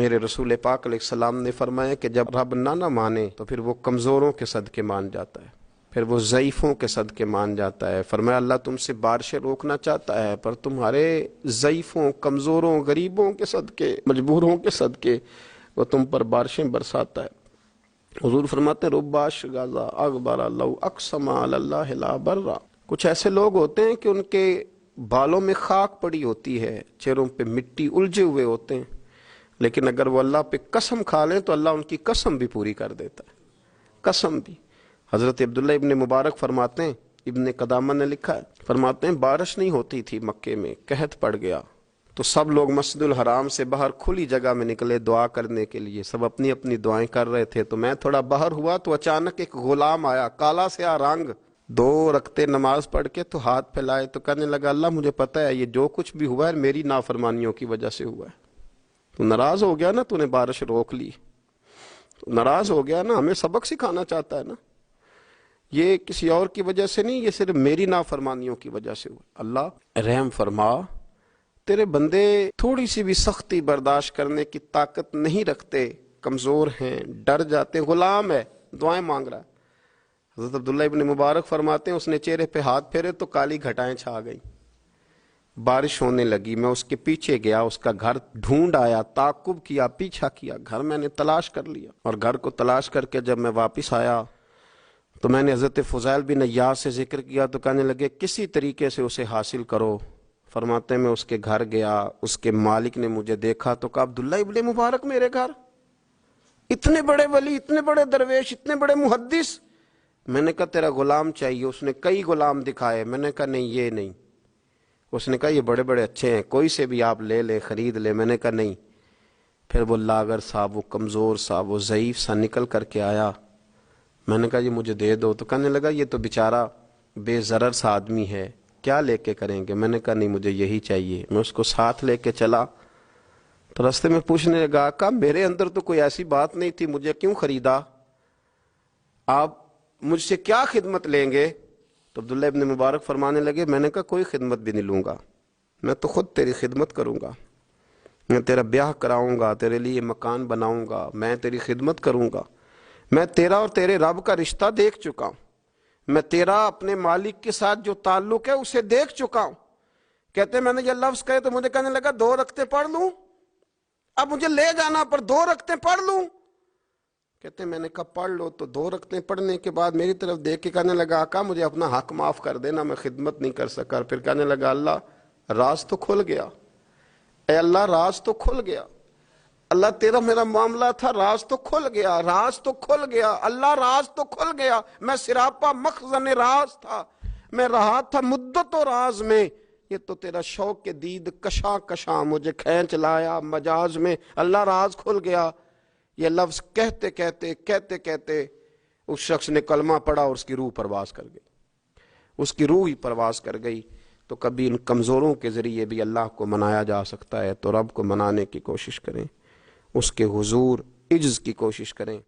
میرے رسول پاک علیہ السلام نے فرمایا کہ جب رب نہ مانے تو پھر وہ کمزوروں کے صدقے مان جاتا ہے، پھر وہ ضعیفوں کے صدقے مان جاتا ہے۔ فرمایا اللہ تم سے بارشیں روکنا چاہتا ہے، پر تمہارے ضعیفوں، کمزوروں، غریبوں کے صدقے، مجبوروں کے صدقے وہ تم پر بارشیں برساتا ہے۔ حضور فرماتے ہیں رب اشغاذا اغبر لو اقسم علی اللہ لا برا۔ کچھ ایسے لوگ ہوتے ہیں کہ ان کے بالوں میں خاک پڑی ہوتی ہے، چہروں پہ مٹی الجھے ہوئے ہوتے ہیں، لیکن اگر وہ اللہ پہ قسم کھا لیں تو اللہ ان کی قسم بھی پوری کر دیتا ہے، قسم بھی۔ حضرت عبداللہ ابن مبارک فرماتے ہیں، ابن قدامہ نے لکھا ہے، فرماتے ہیں بارش نہیں ہوتی تھی مکے میں، قحط پڑ گیا تو سب لوگ مسجد الحرام سے باہر کھلی جگہ میں نکلے دعا کرنے کے لیے، سب اپنی اپنی دعائیں کر رہے تھے۔ تو میں تھوڑا باہر ہوا تو اچانک ایک غلام آیا، کالا سیاہ رنگ، 2 رکعتیں نماز پڑھ کے تو ہاتھ پھیلائے تو کہنے لگا اللہ مجھے پتہ ہے یہ جو کچھ بھی ہوا ہے میری نافرمانیوں کی وجہ سے ہوا ہے۔ تو ناراض ہو گیا نا، تو نے بارش روک لی، تو ناراض ہو گیا نا، ہمیں سبق سکھانا چاہتا ہے نا، یہ کسی اور کی وجہ سے نہیں، یہ صرف میری نافرمانیوں کی وجہ سے ہوا۔ اللہ رحم فرما، تیرے بندے تھوڑی سی بھی سختی برداشت کرنے کی طاقت نہیں رکھتے، کمزور ہیں، ڈر جاتے، غلام ہے، دعائیں مانگ رہا ہے۔ حضرت عبداللہ ابن مبارک فرماتے ہیں اس نے چہرے پہ ہاتھ پھیرے تو کالی گھٹائیں چھا گئیں، بارش ہونے لگی۔ میں اس کے پیچھے گیا، اس کا گھر ڈھونڈ آیا، تعقب کیا، پیچھا کیا، گھر میں نے تلاش کر لیا، اور گھر کو تلاش کر کے جب میں واپس آیا تو میں نے حضرت فضیل بن عیاض سے ذکر کیا تو کہنے لگے کسی طریقے سے اسے حاصل کرو۔ فرماتے ہیں میں اس کے گھر گیا، اس کے مالک نے مجھے دیکھا تو کہا عبداللہ ابن مبارک میرے گھر، اتنے بڑے ولی، اتنے بڑے درویش، اتنے بڑے محدث۔ میں نے کہا تیرا غلام چاہیے۔ اس نے کئی غلام دکھائے، میں نے کہا نہیں یہ نہیں۔ اس نے کہا یہ بڑے بڑے اچھے ہیں، کوئی سے بھی آپ لے لے، خرید لے۔ میں نے کہا نہیں۔ پھر وہ لاغر صاحب، وہ کمزور صاحب، وہ ضعیف سا نکل کر کے آیا۔ میں نے کہا یہ مجھے دے دو، تو کہنے لگا یہ تو بیچارہ بے ضرر سا آدمی ہے، کیا لے کے کریں گے؟ میں نے کہا نہیں مجھے یہی چاہیے۔ میں اس کو ساتھ لے کے چلا تو راستے میں پوچھنے لگا آقا میرے اندر تو کوئی ایسی بات نہیں تھی، مجھے کیوں خریدا؟ آپ مجھ سے کیا خدمت لیں گے؟ تو عبداللہ ابن مبارک فرمانے لگے میں نے کہا کوئی خدمت بھی نہیں لوں گا، میں تو خود تیری خدمت کروں گا، میں تیرا بیاہ کراؤں گا، تیرے لیے مکان بناؤں گا، میں تیری خدمت کروں گا۔ میں تیرا اور تیرے رب کا رشتہ دیکھ چکا ہوں، میں تیرا اپنے مالک کے ساتھ جو تعلق ہے اسے دیکھ چکا ہوں۔ کہتے میں نے یہ لفظ کہے تو مجھے کہنے لگا 2 رکعتیں پڑھ لوں، اب مجھے لے جانا پر 2 رکعتیں پڑھ لوں۔ کہتے میں نے کہا پڑھ لو۔ تو 2 رکعتیں پڑھنے کے بعد میری طرف دیکھ کے کہنے لگا آقا مجھے اپنا حق معاف کر دینا، میں خدمت نہیں کر سکا۔ پھر کہنے لگا اللہ راز تو کھل گیا، اے اللہ راز تو کھل گیا، اللہ تیرا میرا معاملہ تھا، راز تو کھل گیا، راز تو کھل گیا، اللہ راز تو کھل گیا۔ میں سراپا مخزن راز تھا، میں رہا تھا مدت و راز میں، یہ تو تیرا شوق کے دید کشاں کشاں مجھے کھینچ لایا مجاز میں، اللہ راز کھل گیا۔ یہ لفظ کہتے کہتے کہتے کہتے اس شخص نے کلمہ پڑھا اور اس کی روح پرواز کر گئی، اس کی روح ہی پرواز کر گئی۔ تو کبھی ان کمزوروں کے ذریعے بھی اللہ کو منایا جا سکتا ہے، تو رب کو منانے کی کوشش کریں، اس کے حضور عجز کی کوشش کریں۔